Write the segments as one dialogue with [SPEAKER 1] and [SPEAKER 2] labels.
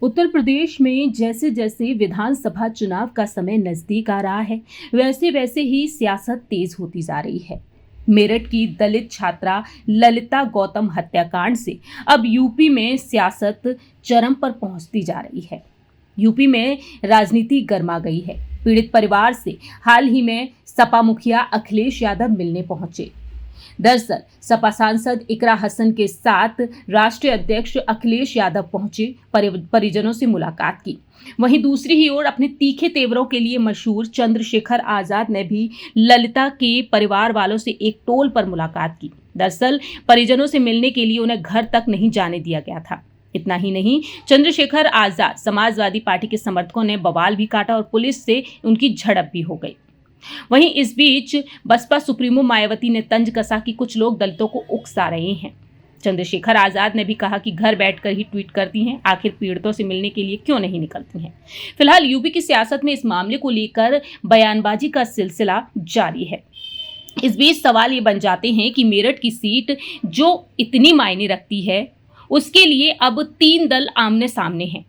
[SPEAKER 1] उत्तर प्रदेश में जैसे जैसे विधानसभा चुनाव का समय नजदीक आ रहा है, वैसे वैसे ही सियासत तेज होती जा रही है। मेरठ की दलित छात्रा ललिता गौतम हत्याकांड से अब यूपी में सियासत चरम पर पहुंचती जा रही है। यूपी में राजनीति गर्मा गई है। पीड़ित परिवार से हाल ही में सपा मुखिया अखिलेश यादव मिलने पहुंचे। दरअसल सपा सांसद इकरा हसन के साथ राष्ट्रीय अध्यक्ष अखिलेश यादव पहुंचे, परिजनों से मुलाकात की। वहीं दूसरी ही ओर अपने तीखे तेवरों के लिए मशहूर चंद्रशेखर आजाद ने भी ललिता के परिवार वालों से एक टोल पर मुलाकात की। दरअसल परिजनों से मिलने के लिए उन्हें घर तक नहीं जाने दिया गया था। इतना ही नहीं, चंद्रशेखर आजाद समाजवादी पार्टी के समर्थकों ने बवाल भी काटा और पुलिस से उनकी झड़प भी हो गई। वहीं इस बीच बसपा सुप्रीमो मायावती ने तंज कसा कि कुछ लोग दलितों को उकसा रहे हैं। चंद्रशेखर आजाद ने भी कहा कि घर बैठकर ही ट्वीट करती हैं, आखिर पीड़ितों से मिलने के लिए क्यों नहीं निकलती हैं। फिलहाल यूपी की सियासत में इस मामले को लेकर बयानबाजी का सिलसिला जारी है। इस बीच सवाल ये बन जाते हैं कि मेरठ की सीट जो इतनी मायने रखती है, उसके लिए अब 3 दल आमने सामने हैं।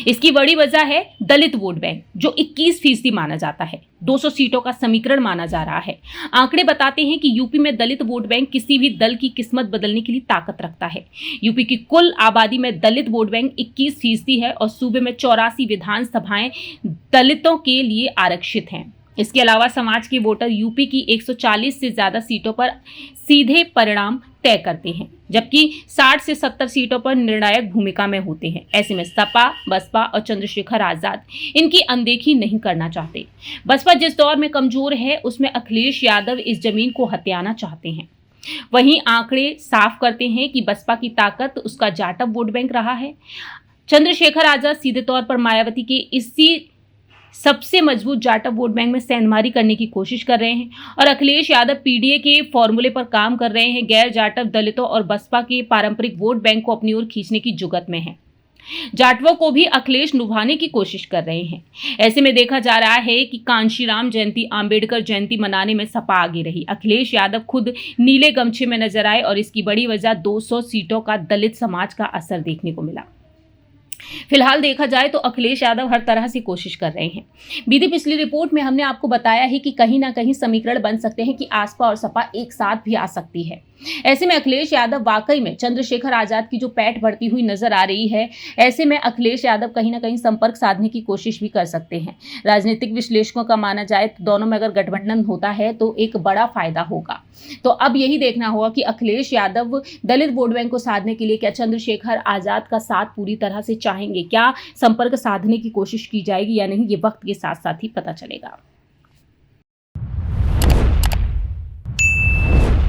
[SPEAKER 1] इसकी बड़ी वजह है दलित वोट बैंक, जो 21% माना जाता है। 200 सीटों का समीकरण माना जा रहा है। आंकड़े बताते हैं कि यूपी में दलित वोट बैंक किसी भी दल की किस्मत बदलने के लिए ताकत रखता है। यूपी की कुल आबादी में दलित वोट बैंक 21% है और सूबे में 84 विधानसभाएं दलितों के लिए आरक्षित हैं। इसके अलावा समाज के वोटर यूपी की 140 से ज्यादा सीटों पर सीधे परिणाम तय करते हैं, जबकि 60 से 70 सीटों पर निर्णायक भूमिका में होते हैं। ऐसे में सपा, बसपा और चंद्रशेखर आजाद इनकी अनदेखी नहीं करना चाहते। बसपा जिस दौर में कमजोर है, उसमें अखिलेश यादव इस जमीन को हथियाना चाहते हैं। वहीं आंकड़े साफ करते हैं कि बसपा की ताकत उसका जाटव वोट बैंक रहा है। चंद्रशेखर आजाद सीधे तौर पर मायावती के इसी सबसे मजबूत जाटव वोट बैंक में सेंधमारी करने की कोशिश कर रहे हैं और अखिलेश यादव पीडीए के फॉर्मूले पर काम कर रहे हैं। गैर जाटव दलितों और बसपा के पारंपरिक वोट बैंक को अपनी ओर खींचने की जुगत में है। जाटवों को भी अखिलेश लुभाने की कोशिश कर रहे हैं। ऐसे में देखा जा रहा है कि कांशीराम जयंती, आंबेडकर जयंती मनाने में सपा आगे रही। अखिलेश यादव खुद नीले गमछे में नजर आए और इसकी बड़ी वजह 200 सीटों का दलित समाज का असर देखने को मिला। फिलहाल देखा जाए तो अखिलेश यादव हर तरह से कोशिश कर रहे हैं। बीती पिछली रिपोर्ट में हमने आपको बताया है कि कहीं ना कहीं समीकरण बन सकते हैं कि आसपा और सपा एक साथ भी आ सकती है। ऐसे में अखिलेश यादव वाकई में चंद्रशेखर आजाद की जो पैठ बढ़ती हुई नजर आ रही है, ऐसे में अखिलेश यादव कहीं ना कहीं संपर्क साधने की कोशिश भी कर सकते हैं। राजनीतिक विश्लेषकों का माना जाए तो दोनों में अगर गठबंधन होता है तो एक बड़ा फायदा होगा। तो अब यही देखना होगा कि अखिलेश यादव दलित वोट बैंक को साधने के लिए क्या चंद्रशेखर आजाद का साथ पूरी तरह से चाहेंगे, क्या संपर्क साधने की कोशिश की जाएगी या नहीं, ये वक्त के साथ साथ ही पता चलेगा।